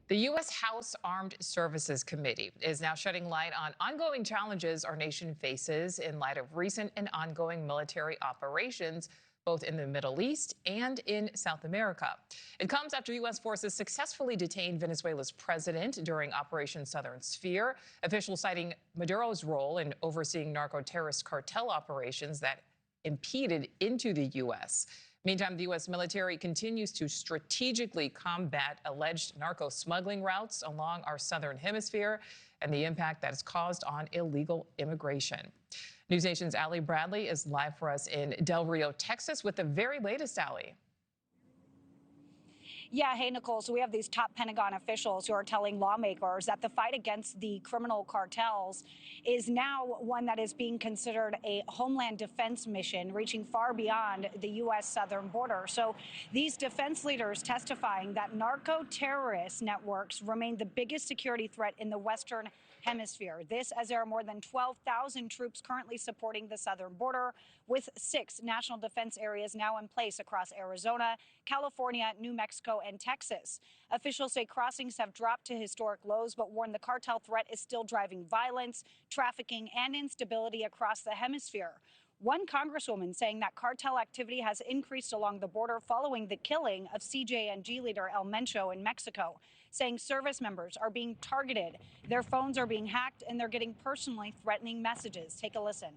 The U.S. House Armed Services Committee is now shedding light on ongoing challenges our nation faces in light of recent and ongoing military operations, both in the Middle East and in South America. It comes after U.S. forces successfully detained Venezuela's president during Operation Southern Sphere, officials citing Maduro's role in overseeing narco-terrorist cartel operations that impeded into the U.S. Meantime, the U.S. military continues to strategically combat alleged narco smuggling routes along our southern hemisphere and the impact that has caused on illegal immigration. NewsNation's Allie Bradley is live for us in Del Rio, Texas, with the very latest, Allie. Yeah, hey, Nichole. So we have these top Pentagon officials who are telling lawmakers that the fight against the criminal cartels is now one that is being considered a homeland defense mission reaching far beyond the U.S. southern border. So these defense leaders testifying that narco-terrorist networks remain the biggest security threat in the Western Hemisphere. This as there are more than 12,000 troops currently supporting the southern border, with 6 national defense areas now in place across Arizona, California, New Mexico, and Texas. Officials say crossings have dropped to historic lows, but warn the cartel threat is still driving violence, trafficking, and instability across the hemisphere. One congresswoman saying that cartel activity has increased along the border following the killing of CJNG leader El Mencho in Mexico, saying service members are being targeted, their phones are being hacked, and they're getting personally threatening messages. Take a listen.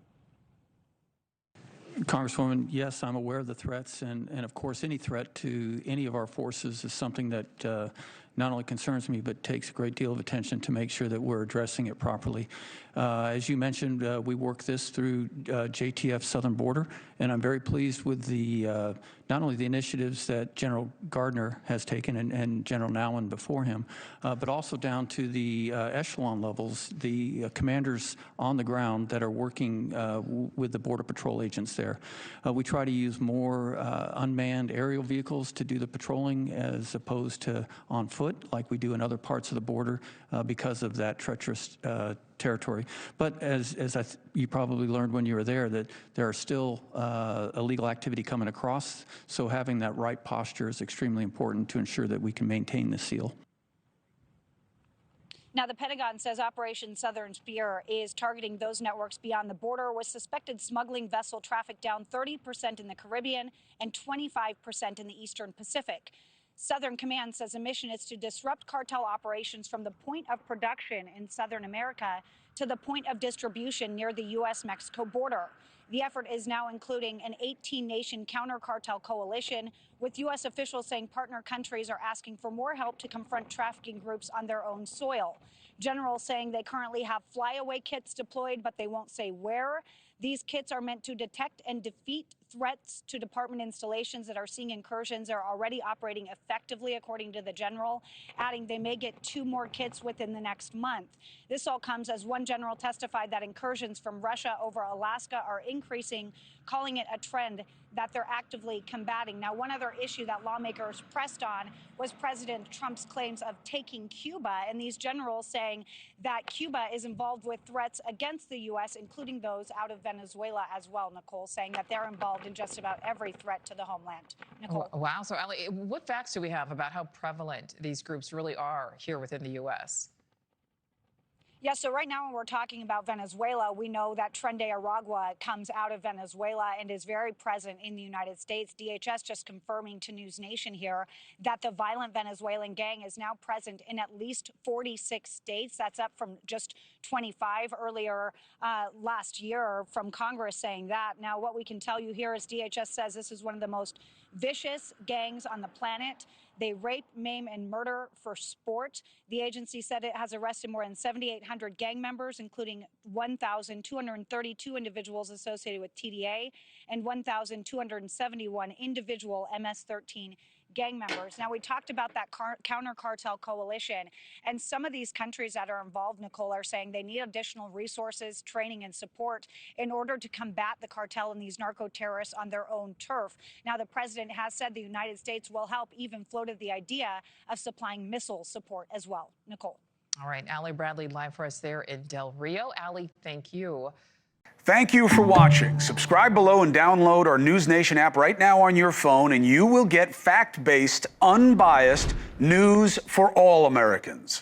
Congresswoman, yes, I'm aware of the threats, and of course any threat to any of our forces is something that not only concerns me, but takes a great deal of attention to make sure that we're addressing it properly. As you mentioned, we work this through JTF Southern Border, and I'm very pleased with the not only the initiatives that General Gardner has taken and General Nowlan before him, but also down to the echelon levels, the commanders on the ground that are working with the Border Patrol agents there. We try to use more unmanned aerial vehicles to do the patrolling as opposed to on foot like we do in other parts of the border because of that treacherous territory. But as you probably learned when you were there, that there are still illegal activity coming across, so having that right posture is extremely important to ensure that we can maintain the seal. Now, the Pentagon says Operation Southern Sphere is targeting those networks beyond the border, with suspected smuggling vessel traffic down 30% in the Caribbean and 25% in the Eastern Pacific. Southern Command says the mission is to disrupt cartel operations from the point of production in Southern America to the point of distribution near the U.S.-Mexico border. The effort is now including an 18-nation counter-cartel coalition, with U.S. officials saying partner countries are asking for more help to confront trafficking groups on their own soil. Generals saying they currently have flyaway kits deployed, but they won't say where. These kits are meant to detect and defeat threats to department installations that are seeing incursions are already operating effectively, according to the general, adding they may get 2 more kits within the next month. This all comes as one general testified that incursions from Russia over Alaska are increasing, calling it a trend that they're actively combating. Now, one other issue that lawmakers pressed on was President Trump's claims of taking Cuba, and these generals saying that Cuba is involved with threats against the U.S., including those out of Venezuela as well, Nichole, saying that they're involved in just about every threat to the homeland. Nichole. Wow. So, Allie, what facts do we have about how prevalent these groups really are here within the U.S.? Yeah, so right now when we're talking about Venezuela, we know that Tren de Aragua comes out of Venezuela and is very present in the United States. DHS just confirming to NewsNation here that the violent Venezuelan gang is now present in at least 46 states. That's up from just 25 earlier last year from Congress saying that. Now, what we can tell you here is DHS says this is one of the most vicious gangs on the planet. They rape, maim, and murder for sport. The agency said it has arrested more than 7,800 gang members, including 1,232 individuals associated with TDA and 1,271 individual MS-13 gang members. Now, we talked about that counter-cartel coalition, and some of these countries that are involved, Nichole, are saying they need additional resources, training, and support in order to combat the cartel and these narco-terrorists on their own turf. Now, the president has said the United States will help, even floated the idea of supplying missile support as well. Nichole. All right, Allie Bradley live for us there in Del Rio. Allie, thank you. Thank you for watching. Subscribe below and download our NewsNation app right now on your phone, and you will get fact-based, unbiased news for all Americans.